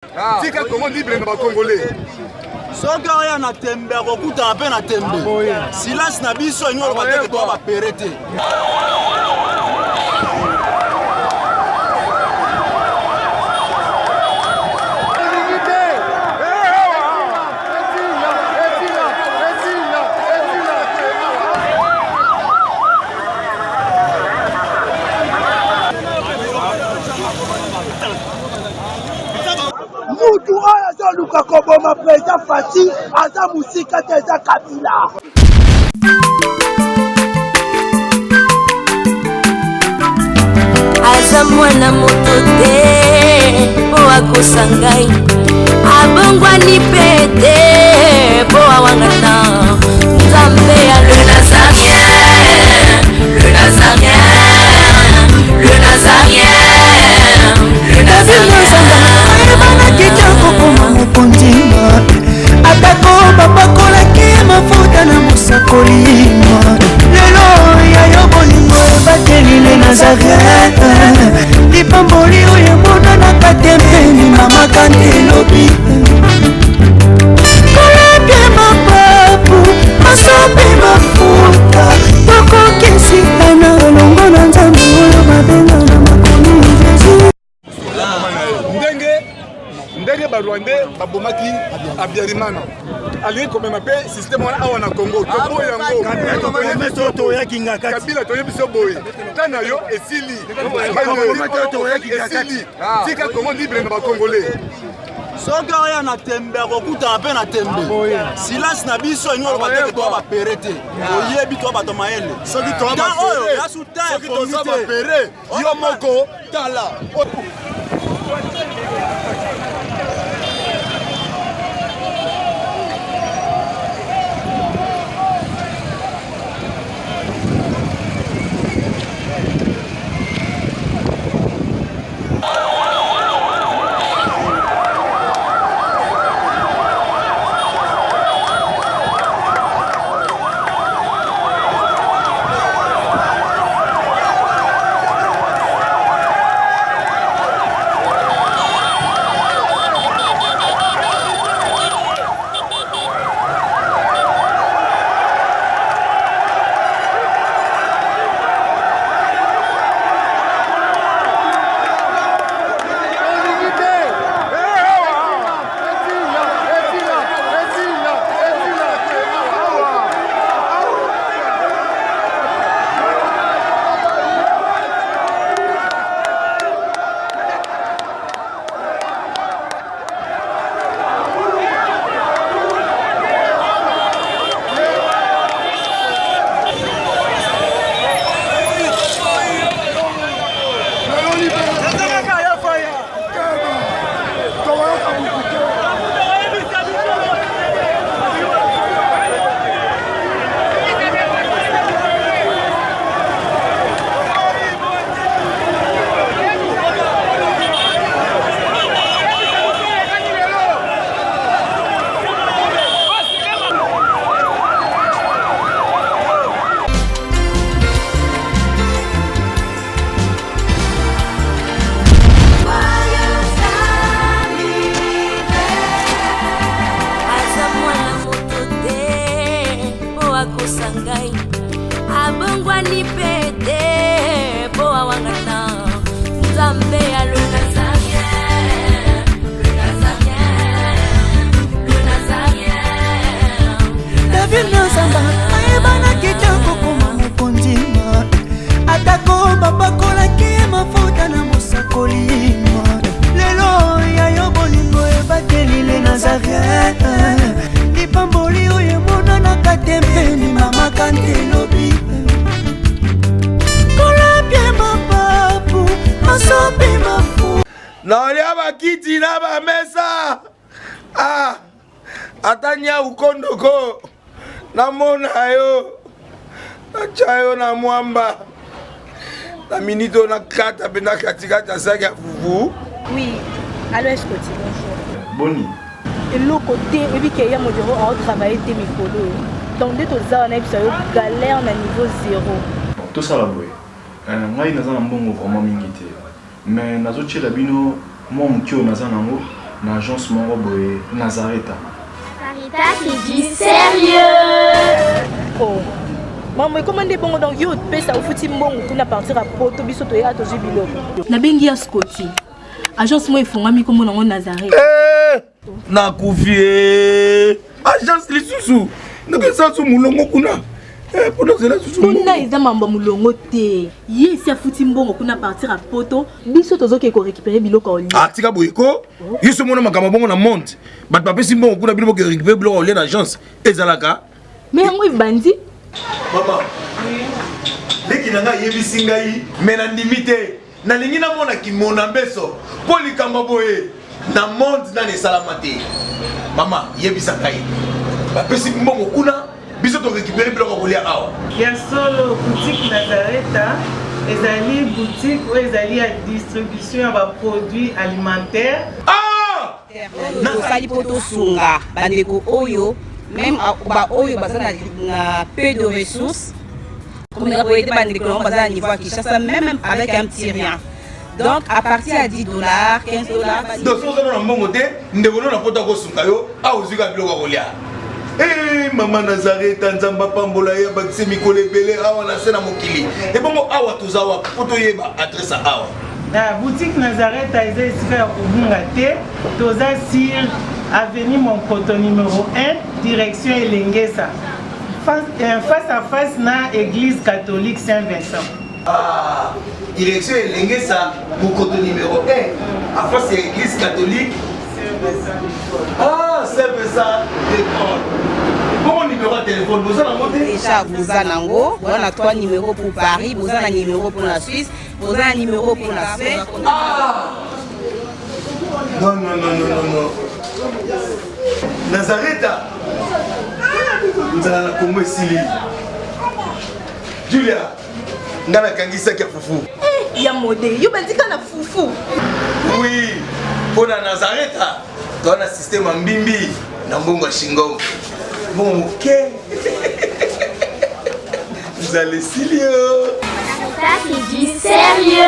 Tika comment libre na ba Congolais. Soka oya na tembe kokuta pe na tembe. Silence na biso nyolo ba te to ba perete. Mutu aya za luka koboma preza fati aza musika teza kabila. Aza mwana moto te po akosangai abongwa ni pete po awangata Nzambe ya le Nazarien, le Nazarien, le Nazarien, le Nazarien. Atako bapakola ki mafuta na musakolima lelo ya yo bolingo bateli le Nazareth lipamboli oyo mona na katembeni mama kandelobi kolapye mapapu masope mafuta tokokesikana longo na Nzambe oyo babenga na makomi Jésus. Ndenge ba Rwandais ba bomaki Abiyarimana. Alingi komema pe système wana awa na Congo. Tobo yango. To ya kinga kati. Kabila to yebiso boy. Tana yo esili. Esili. Tika comment libre na ba Congolais. Soka oya na tembe kokuta pe na tembe. Silence na biso nyolo ba te to ba perete. Oyebi to ba to maele. Soki to ba oyo ya suta. Soki to za ba pere. Yo moko tala. Naolia bakiti na ba mesa. Atanya ukondoko. Namona yo. Nachayo na mwamba. La minito na kata bena katikata saga fufu. Oui. Allô, est-ce que tu bonjour. Boni. Et l'autre côté, et puis qu'il y a mon bureau à travailler tes micros. Donc dès que tu as un galère na niveau 0. Tout ça la boy. Moi il n'a pas un bon vraiment mingité. Mais nazo chez la bino moi mon kio naza nango na agence moko boye Nazareta. Sarita qui dit sérieux. Oh. Maman, comment est bon donc yo pesa au fouti mbongo kuna partir à poto biso to ya to jibilo. Na bengi ya Scotty. Agence moi ifongami comme na Nazareta. Na kufie. Agence lisusu. Ndeke sansu mulongo kuna. Pour cela susu. Kuna eza mamba mulongo te. Yesi afuti mbongo kuna partir à poto biso tozoke ko récupérer biloko oli. Ah tika boyeko. Yiso mona makama bongo na monte. Bat papa si mbongo kuna biloko récupérer biloko oli na agence. Ezalaka. Mais yango ibandi. Maman. Leki nanga yebisi ngai mena Ndimi te. Na lingi na mona ki mona mbeso. Poli kamba boye. Na monte na ne salamate. Mama yebisa ngai. Ba pesi mbongo kuna biso to récupérer biloko kolia awa. Ya solo boutique Nazareta ezali boutique où ezali ya distribution ya ba produits alimentaires. Ah! Na sali poto sunga bandeko oyo même ba oyo bazana na peu de ressources comme na ko ete bandeko no bazana niveau Kinshasa même avec un petit rien. Donc à partir à $10, $15. Donc si on a un bon côté, nous devons nous apporter au sungayo, à aux yeux de l'olia. Eh maman Nazareta nzamba pambola ya bakise mikole belé awa na sena mokili. Et bon awa tuzawa poto yeba adresse awa. La boutique Nazareta est ici à Obungate, toza sur avenue Monkoto numéro 1, direction Elengesa. Face à face na église catholique Saint-Vincent. Ah, direction Elengesa, Monkoto numéro 1, à face de l'église catholique Saint-Vincent. Ah, Saint-Vincent d'école. Bon numéro de téléphone, vous avez monté déjà vous avez nango, vous avez 3 numéros pour Paris, vous avez un numéro pour la Suisse, vous avez un numéro pour la Suède. Ah! Non, non, non, non, non, non. Nazareta. Nous allons la Congo Sili. Julia, ngana kangisa kia fufu. Ya modé, yo bandika na fufu. Oui, pour la Nazareta, dans un système en bimbi, na mbongo shingo. Bon, ok. Vous allez Silio. Sarita qui dit sérieux.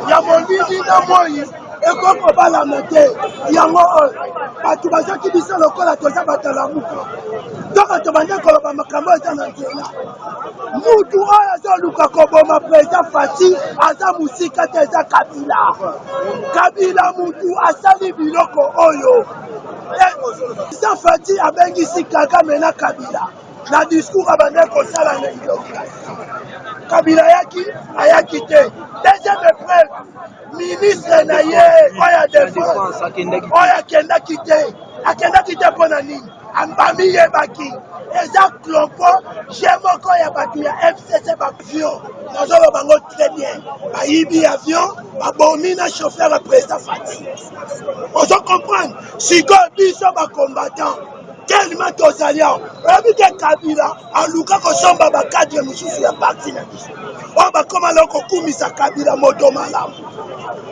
ya molili na moi ekokobalana te yango oyo bato bazaki biso lokola toza batalamuka ntongo tobande koloba makambo eza na nzela mutu oyo azoluka koboma président fati aza mosika te eza kabila mutu asali biloko oyo président fati abengisi kagame na kabila na discours abande kosala na inauguration kabila ayaki te deuxième épreuve ministre na ye oyo défense oyo akendaki te mpo na nini ambami yebaki eza clompo je moko ya bato ya fcc baavion nazoloba bango très bien bayibi avion babomi na chauffeur ya président fati ozo comprendre sikoyo biso bacombattant tellement tozali awa oyebi ke kabila aluka kosomba bakadre mosusu ya parti na biso oyo bakoma leo kokumisa kabila moto malamu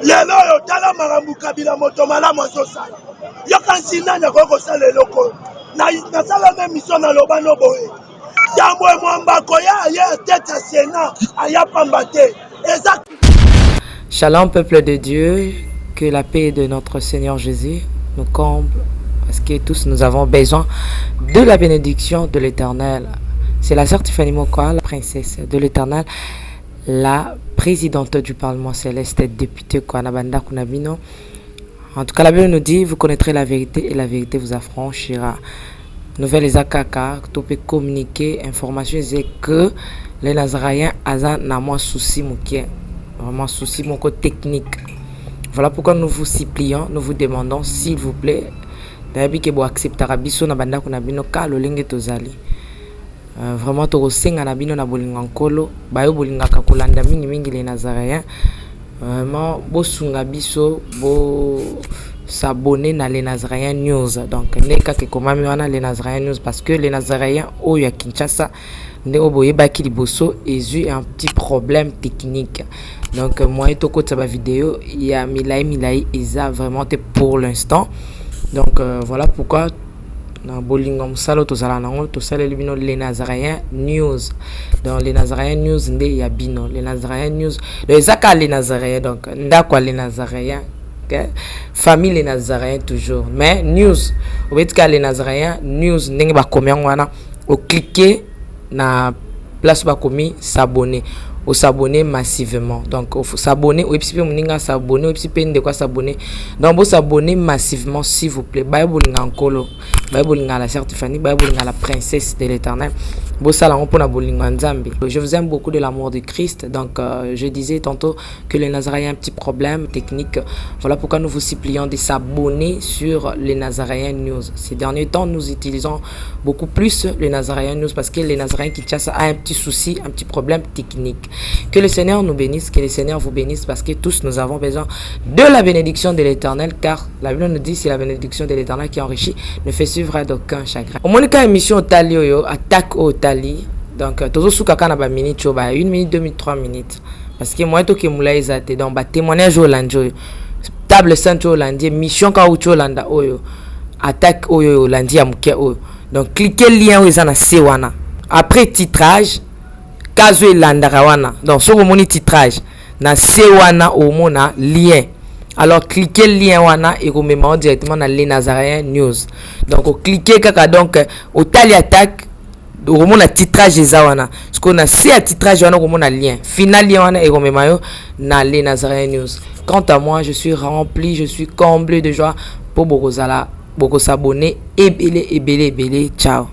lelo oyo tala makambo kabila moto malamu azosala yokansi nani akoki kosala eloko oyo nasala me miso naloba no boye yambo emwambako ya tete ya sena aya pamba te eza. Shalom peuple de Dieu, que la paix de notre Seigneur Jésus nous comble, parce que tous nous avons besoin de la bénédiction de l'Éternel. C'est la sœur Tiffany Mokoa, la princesse de l'Éternel, la présidente du Parlement céleste, députée Kwanabanda Kunabino. En tout cas, la Bible nous dit, vous connaîtrez la vérité et la vérité vous affranchira. Nouvelle Ezakaka, tu peux communiquer, information, c'est que les Nazaréens ont un souci mouké. Vraiment souci mon côté technique. Voilà pourquoi nous vous supplions, nous vous demandons s'il vous plaît d'ailleurs que vous accepterez biso na banda kuna bino ka lolenge tozali. Vraiment to senga na bino na bolinga nkolo bayo bolinga ka kolanda mingi les Nazaréens. Vraiment bo sunga biso bo s'abonner na les Nazaréens news. Donc neka ke komami wana les Nazaréens news parce que les Nazaréens o ya Kinshasa ne oboye baki liboso ezu un petit problème technique. Donc moi et toko de vidéo il y a milai eza vraiment pour l'instant. Donc voilà pourquoi na bolingom salo to sala nango to sala libino les Nazaréens news. Dans les Nazaréens news ndé ya bino les Nazaréens news les zaka les Nazaréens donc ndakwa les Nazaréens famille les Nazaréens toujours mais news au betka les Nazaréens news ndenge ba komya wana au cliquer na place ba komi s'abonner au s'abonner massivement donc il faut s'abonner au epipe moninga s'abonner au epipe de quoi s'abonner donc vous s'abonner massivement s'il vous plaît bible ngakolo bible ngala certifié bible ngala princesse de l'Éternel bo sala on pona bolinga nzambe. Je vous aime beaucoup de l'amour de Christ. Donc je disais tantôt que les Nazaréens ont un petit problème technique. Voilà pourquoi nous vous supplions de s'abonner sur les Nazaréens news. Ces derniers temps nous utilisons beaucoup plus les Nazaréens news parce que les Nazaréens Kinshasa a un petit souci, un petit problème technique. Que le Seigneur nous bénisse, que le Seigneur vous bénisse parce que tous nous avons besoin de la bénédiction de l'Éternel car la Bible nous dit c'est la bénédiction de l'Éternel qui enrichit ne fait suivre d'aucun chagrin. Au moins quand émission au tali yo attaque au tali donc tozo suka kana ba minute choba 1 minute 2 minutes 3 minutes parce que moi to ke mula ezate donc ba témoignage au lanjo table sainte au landie mission ka ucho landa oyo attaque oyo landi ya muke oyo donc cliquez lien oyo na sewana après titrage kazo elandaka wana donc soko moni titrage na sewana au mona lien alors cliquez lien wana et vous mettez directement dans les Nazaréens news donc cliquez kaka donc au tali attaque au mona titrage ezawana parce qu'on a si à titrage wana au mona lien final lien wana et vous mettez dans les Nazaréens news. Quant à moi je suis rempli, je suis comblé de joie pour beaucoup s'abonner et belé ciao.